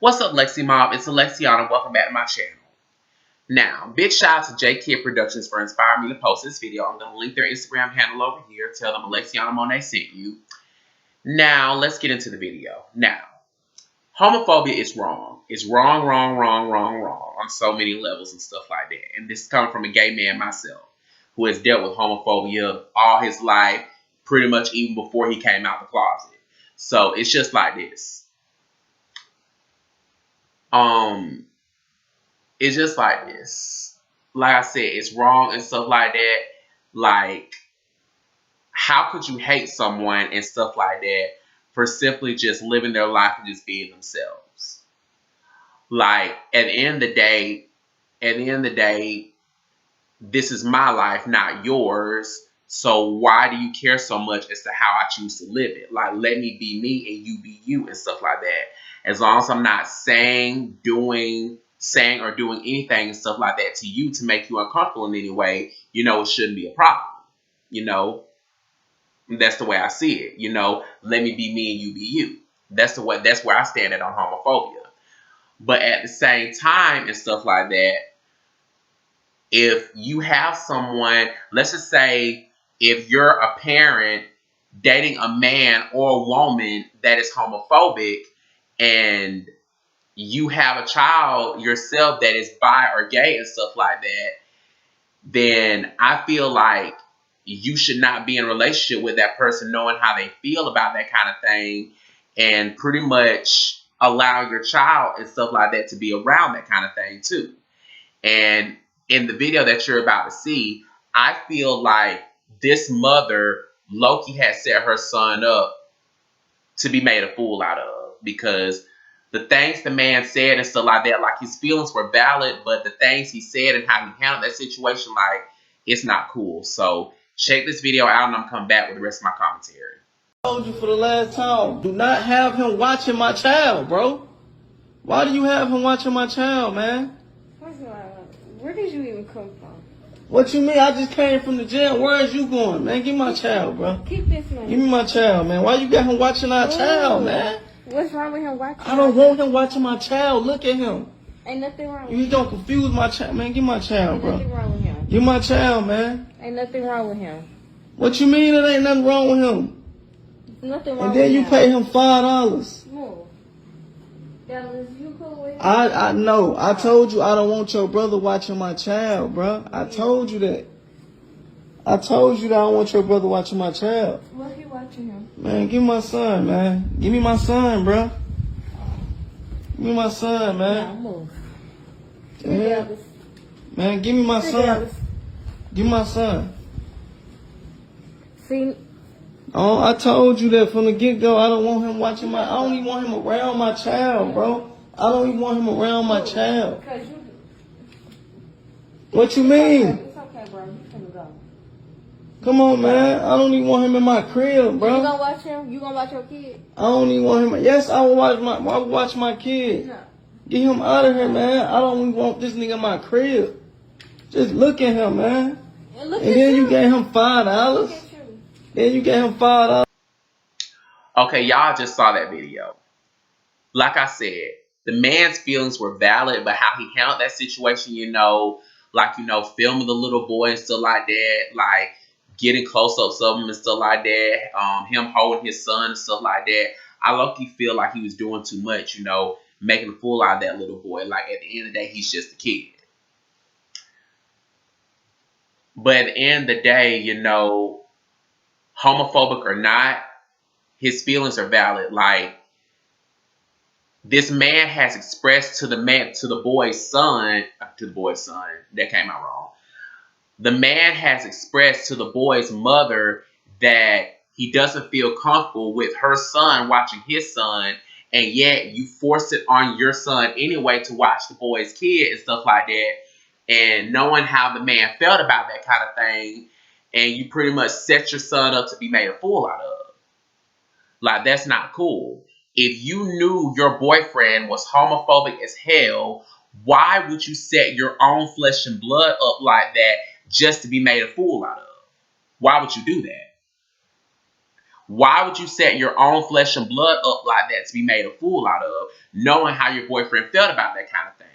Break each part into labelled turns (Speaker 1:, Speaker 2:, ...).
Speaker 1: What's up, Lexi Mob? It's Alexiana. Welcome back to my channel. Now, big shout out to J Kid Productions for inspiring me to post this video. I'm going to link their Instagram handle over here. Tell them Alexiana Monet sent you. Now, let's get into the video. Now, homophobia is wrong. It's wrong on so many levels and stuff like that. And this is coming from a gay man myself who has dealt with homophobia all his life, pretty much even before he came out the closet. So, it's just like this. It's just like this. Like I said, it's wrong and stuff like that. Like, how could you hate someone and stuff like that for simply just living their life and just being themselves? Like, at the end of the day, this is my life, not yours. So why do you care so much as to how I choose to live it? Like, let me be me and you be you and stuff like that. As long as I'm not saying or doing anything and stuff like that to you to make you uncomfortable in any way, it shouldn't be a problem. That's the way I see it. Let me be me and you be you. That's where I stand at on homophobia. But at the same time and stuff like that, if you have someone, let's just say if you're a parent dating a man or a woman that is homophobic and you have a child yourself that is bi or gay and stuff like that, then I feel like you should not be in a relationship with that person knowing how they feel about that kind of thing and pretty much allow your child and stuff like that to be around that kind of thing too. And in the video that you're about to see, I feel like this mother, Loki, has set her son up to be made a fool out of, because the things the man said and stuff like that, like his feelings were valid, but the things he said and how he handled that situation, like, it's not cool. So check this video out and I'm coming back with the rest of my commentary.
Speaker 2: I told you for the last time, do not have him watching my child, bro. Why do you have him watching my child, man?
Speaker 3: First of all, where did you even come from?
Speaker 2: What you mean? I just came from the jail. Where is you going, man? Give me my child, bro.
Speaker 3: Keep this man.
Speaker 2: Give me my child, man. Why you got him watching our child, man?
Speaker 3: What's wrong with him watching?
Speaker 2: I don't want him watching my child. Look at him.
Speaker 3: Ain't nothing wrong with him.
Speaker 2: You don't confuse my child, man. Give me my child, bro.
Speaker 3: Ain't nothing wrong with him.
Speaker 2: Give my child, man.
Speaker 3: Ain't nothing wrong with him.
Speaker 2: What you mean there ain't nothing wrong with him?
Speaker 3: Nothing wrong
Speaker 2: And then
Speaker 3: with
Speaker 2: you
Speaker 3: him.
Speaker 2: pay him $5.
Speaker 3: Move. Dallas, you cool with him?
Speaker 2: I know. I told you I don't want your brother watching my child, bro. I told you that. I told you that I don't want your brother watching my child.
Speaker 3: Why he watching him?
Speaker 2: Man, give me my son, man. Give me my son, bro. Give me my son, man.
Speaker 3: Nah, move.
Speaker 2: Yeah.
Speaker 3: Dallas.
Speaker 2: Man, give me my
Speaker 3: Sit,
Speaker 2: son.
Speaker 3: Dallas.
Speaker 2: Give me my son.
Speaker 3: See,
Speaker 2: Oh, I told you that from the get-go. I don't want him watching I don't even want him around my child, bro. I don't even want him around my child.
Speaker 3: because you.
Speaker 2: What you mean?
Speaker 3: It's okay, bro. You finna go.
Speaker 2: Come on, man. I don't even want him in my crib,
Speaker 3: You
Speaker 2: bro.
Speaker 3: gonna watch him? You gonna watch your kid?
Speaker 2: I don't even want him. Yes, I will watch my kid.
Speaker 3: No.
Speaker 2: Get him out of here, man. I don't even want this nigga in my crib. Just look at him, man.
Speaker 3: And look
Speaker 2: And
Speaker 3: at
Speaker 2: then
Speaker 3: you.
Speaker 2: you gave him
Speaker 3: Look
Speaker 2: $5.
Speaker 3: at you.
Speaker 2: Then you gave him $5.
Speaker 1: Okay, y'all just saw that video. Like I said, the man's feelings were valid, but how he handled that situation, filming the little boy and stuff like that, like getting close-ups of him and stuff like that, him holding his son and stuff like that, I low-key feel like he was doing too much, making a fool out of that little boy. Like, at the end of the day, he's just a kid. But at the end of the day, homophobic or not, his feelings are valid. Like, this man has expressed to the boy's son, that came out wrong. The man has expressed to the boy's mother that he doesn't feel comfortable with her son watching his son, and yet you force it on your son anyway to watch the boy's kid and stuff like that. And knowing how the man felt about that kind of thing, and you pretty much set your son up to be made a fool out of. Like, that's not cool. If you knew your boyfriend was homophobic as hell, why would you set your own flesh and blood up like that just to be made a fool out of? Why would you do that? Why would you set your own flesh and blood up like that to be made a fool out of, knowing how your boyfriend felt about that kind of thing?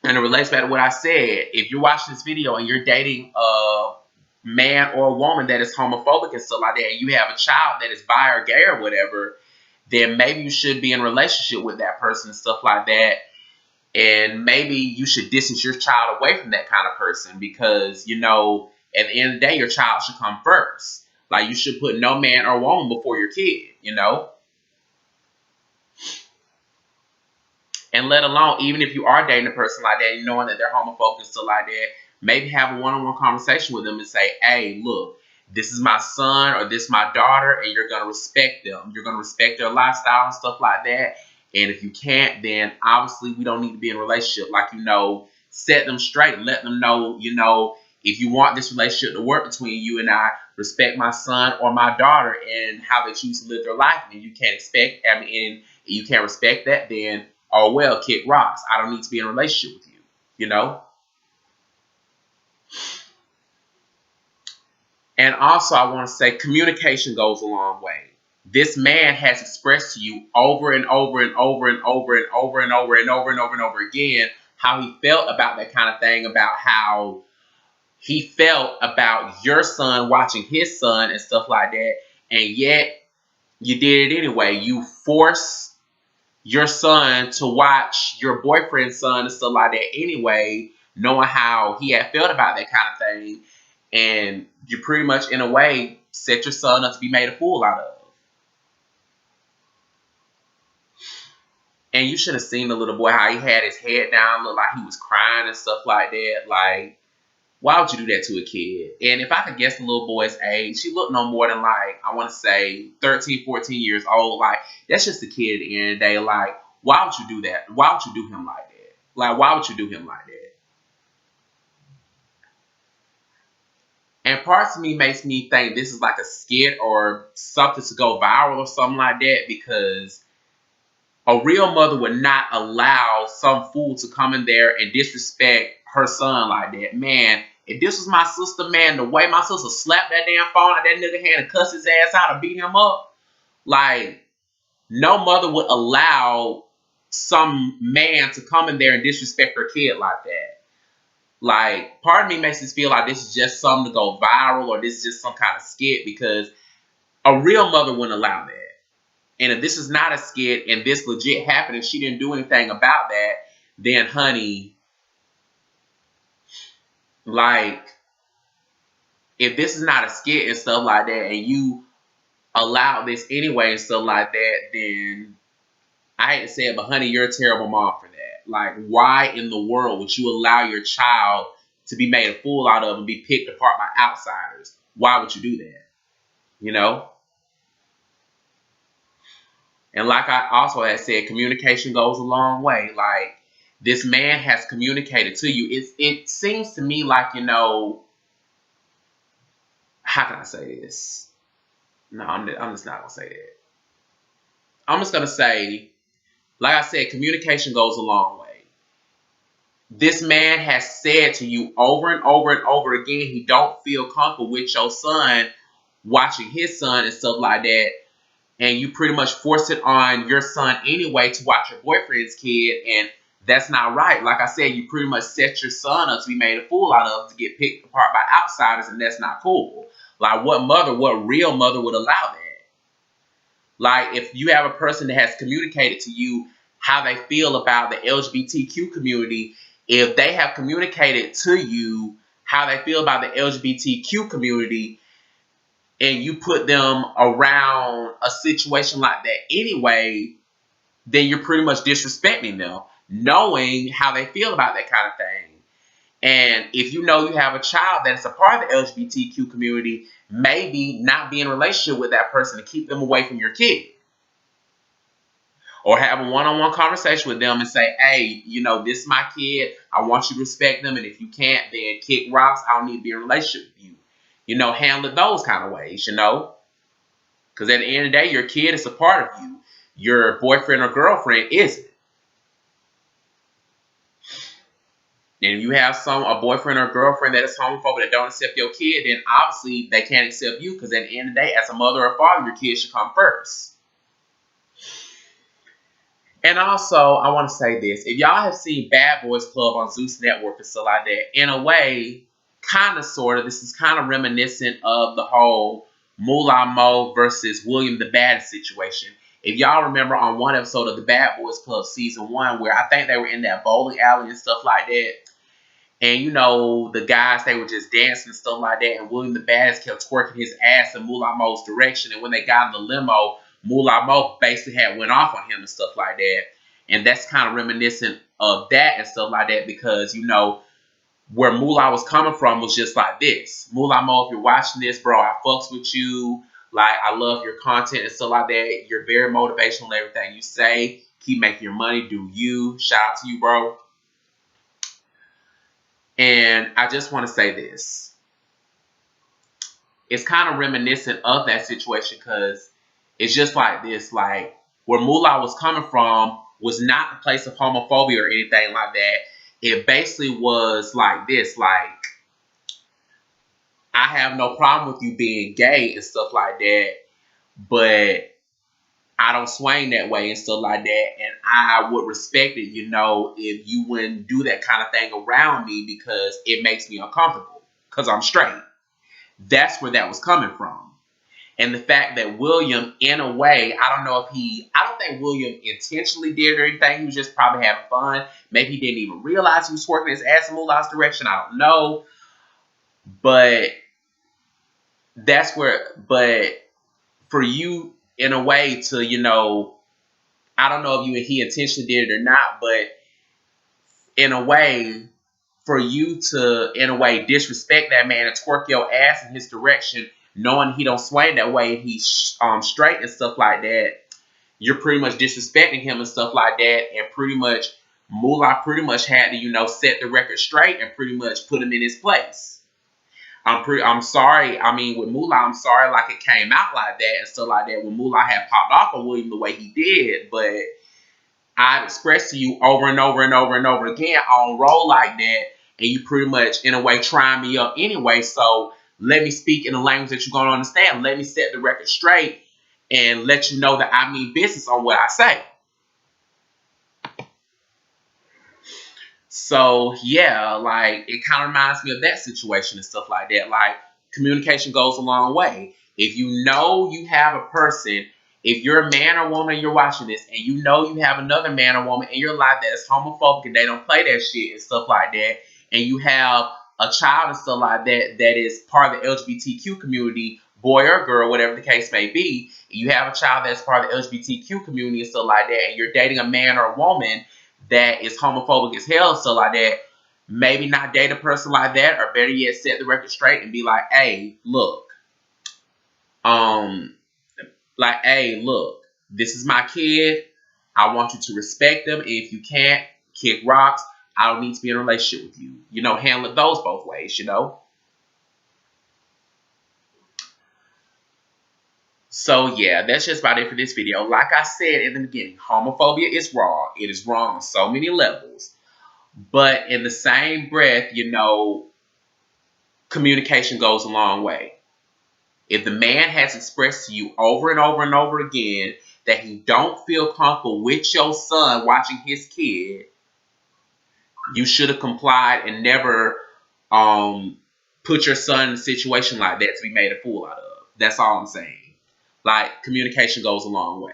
Speaker 1: And it relates back to what I said. If you're watching this video and you're dating a man or a woman that is homophobic and stuff like that, and you have a child that is bi or gay or whatever, then maybe you should be in a relationship with that person and stuff like that. And maybe you should distance your child away from that kind of person because, you know, at the end of the day, your child should come first. Like, you should put no man or woman before your kid, you know? And let alone, even if you are dating a person like that, knowing that they're homophobic and stuff like that, maybe have a one-on-one conversation with them and say, hey, look, this is my son or this is my daughter, and you're going to respect them. You're going to respect their lifestyle and stuff like that. And if you can't, then obviously we don't need to be in a relationship. Like, you know, set them straight. Let them know, you know, if you want this relationship to work between you and I, respect my son or my daughter and how they choose to live their life. And you can't expect, I mean, and you can't respect that, then oh well, kick rocks. I don't need to be in a relationship with you, you know? And also, I want to say communication goes a long way. This man has expressed to you over and over and over and over and over and over and over and over and over again how he felt about that kind of thing, about how he felt about your son watching his son and stuff like that. And yet, you did it anyway. You forced your son to watch your boyfriend's son and stuff like that anyway, knowing how he had felt about that kind of thing. And you pretty much, in a way, set your son up to be made a fool out of. And you should have seen the little boy, how he had his head down, looked like he was crying and stuff like that. Like, why would you do that to a kid? And if I could guess the little boy's age, he looked no more than, like, I want to say 13, 14 years old. Like, that's just a kid at the end of the day. Like, why would you do that? Why would you do him like that? Like, why would you do him like that? And parts of me makes me think this is like a skit or something to go viral or something like that, because a real mother would not allow some fool to come in there and disrespect her son like that. Man, if this was my sister, man, the way my sister slapped that damn phone out that nigga hand and cussed his ass out and beat him up, like, no mother would allow some man to come in there and disrespect her kid like that. Like, part of me makes this feel like this is just something to go viral or this is just some kind of skit, because a real mother wouldn't allow that. And if this is not a skit and this legit happened and she didn't do anything about that, then honey, like, if this is not a skit and stuff like that and you allow this anyway and stuff like that, then I hate to say it, but honey, you're a terrible mom for that. Like, why in the world would you allow your child to be made a fool out of and be picked apart by outsiders? Why would you do that? You know? And like I also had said, communication goes a long way. Like, this man has communicated to you. It seems to me like, you know, how can I say this? No, I'm just not going to say that. I'm just going to say, like I said, communication goes a long way. This man has said to you over and over and over again he don't feel comfortable with your son watching his son and stuff like that. And you pretty much force it on your son anyway to watch your boyfriend's kid, and that's not right. Like I said, you pretty much set your son up to be made a fool out of, to get picked apart by outsiders, and that's not cool. Like, what real mother would allow that? Like, if you have a person that has communicated to you how they feel about the LGBTQ community, if they have communicated to you how they feel about the LGBTQ community, and you put them around a situation like that anyway, then you're pretty much disrespecting them, knowing how they feel about that kind of thing. And if you know you have a child that is a part of the LGBTQ community, maybe not be in a relationship with that person to keep them away from your kid. Or have a one-on-one conversation with them and say, hey, you know, this is my kid. I want you to respect them. And if you can't, then kick rocks. I don't need to be in a relationship with you. You know, handle it those kind of ways, you know. Because at the end of the day, your kid is a part of you. Your boyfriend or girlfriend isn't. And if you have a boyfriend or girlfriend that is homophobic that don't accept your kid, then obviously they can't accept you, because at the end of the day, as a mother or father, your kid should come first. And also, I want to say this. If y'all have seen Bad Boys Club on Zeus Network and stuff like that, in a way, kind of, sort of, this is kind of reminiscent of the whole Moolah Mo versus William the Baddest situation. If y'all remember on one episode of the Bad Boys Club Season 1, where I think they were in that bowling alley and stuff like that, and you know, the guys, they were just dancing and stuff like that, and William the Baddest kept twerking his ass in Moolah Mo's direction, and when they got in the limo, Moolah Mo basically had went off on him and stuff like that. And that's kind of reminiscent of that and stuff like that, because, you know, where Moolah was coming from was just like this. Moolah Mo, if you're watching this, bro, I fucks with you. Like, I love your content and stuff like that. You're very motivational in everything you say. Keep making your money. Do you. Shout out to you, bro. And I just want to say this. It's kind of reminiscent of that situation, because it's just like this. Like, where Moolah was coming from was not a place of homophobia or anything like that. It basically was like this. Like, I have no problem with you being gay and stuff like that, but I don't swing that way and stuff like that, and I would respect it, you know, if you wouldn't do that kind of thing around me, because it makes me uncomfortable, because I'm straight. That's where that was coming from. And the fact that William, in a way, I don't think William intentionally did or anything. He was just probably having fun. Maybe he didn't even realize he was twerking his ass in Mullah's direction. I don't know. But but for you, in a way, to, you know, I don't know if he intentionally did it or not, but in a way, for you to, in a way, disrespect that man and twerk your ass in his direction, knowing he don't sway that way and he's straight and stuff like that, you're pretty much disrespecting him and stuff like that, and pretty much Moolah pretty much had to, you know, set the record straight and pretty much put him in his place. I'm sorry. I mean, with Moolah, I'm sorry like it came out like that and stuff like that when Moolah had popped off on William the way he did, but I've expressed to you over and over and over and over again, I don't roll like that, and you pretty much, in a way, trying me up anyway, so let me speak in a language that you're going to understand. Let me set the record straight and let you know that I mean business on what I say. So, yeah, like, it kind of reminds me of that situation and stuff like that. Like, communication goes a long way. If you know you have a person, if you're a man or woman and you're watching this, and you know you have another man or woman in your life that's homophobic and they don't play that shit and stuff like that, and you have a child and stuff like that that is part of the LGBTQ community, boy or girl, whatever the case may be, you have a child that's part of the LGBTQ community and stuff like that, and you're dating a man or a woman that is homophobic as hell, so like that, maybe not date a person like that, or better yet, set the record straight and be like, hey, look, this is my kid. I want you to respect them. If you can't, kick rocks. I don't need to be in a relationship with you. You know, handle it those both ways, you know. So, yeah, that's just about it for this video. Like I said in the beginning, homophobia is wrong. It is wrong on so many levels. But in the same breath, you know, communication goes a long way. If the man has expressed to you over and over and over again that he don't feel comfortable with your son watching his kid, you should have complied and never put your son in a situation like that to be made a fool out of. That's all I'm saying. Like, communication goes a long way.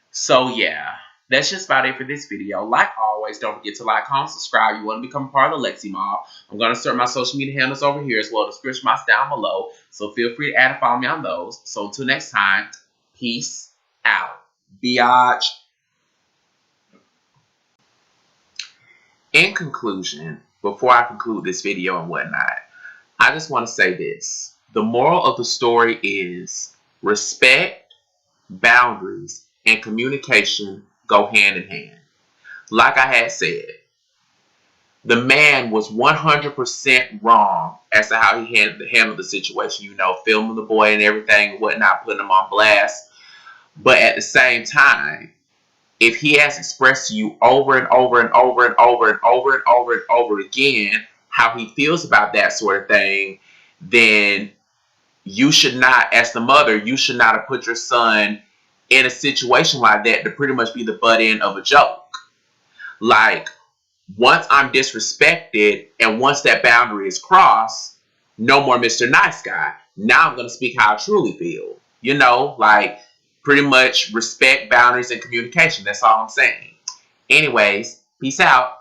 Speaker 1: So, yeah, that's just about it for this video. Like always, don't forget to like, comment, subscribe. You want to become part of the Lexi Mob. I'm going to insert my social media handles over here as well as description box down below. So feel free to add and follow me on those. So until next time, peace out. Biatch. In conclusion, before I conclude this video and whatnot, I just want to say this. The moral of the story is respect, boundaries, and communication go hand in hand. Like I had said, the man was 100% wrong as to how he handled the situation. You know, filming the boy and everything and whatnot, putting him on blast. But at the same time, if he has expressed to you over and over and over and over and over and over and over again how he feels about that sort of thing, then you should not, as the mother, you should not have put your son in a situation like that to pretty much be the butt end of a joke. Like, once I'm disrespected and once that boundary is crossed, no more Mr. Nice Guy. Now I'm going to speak how I truly feel. You know, like, pretty much respect boundaries and communication. That's all I'm saying. Anyways, peace out.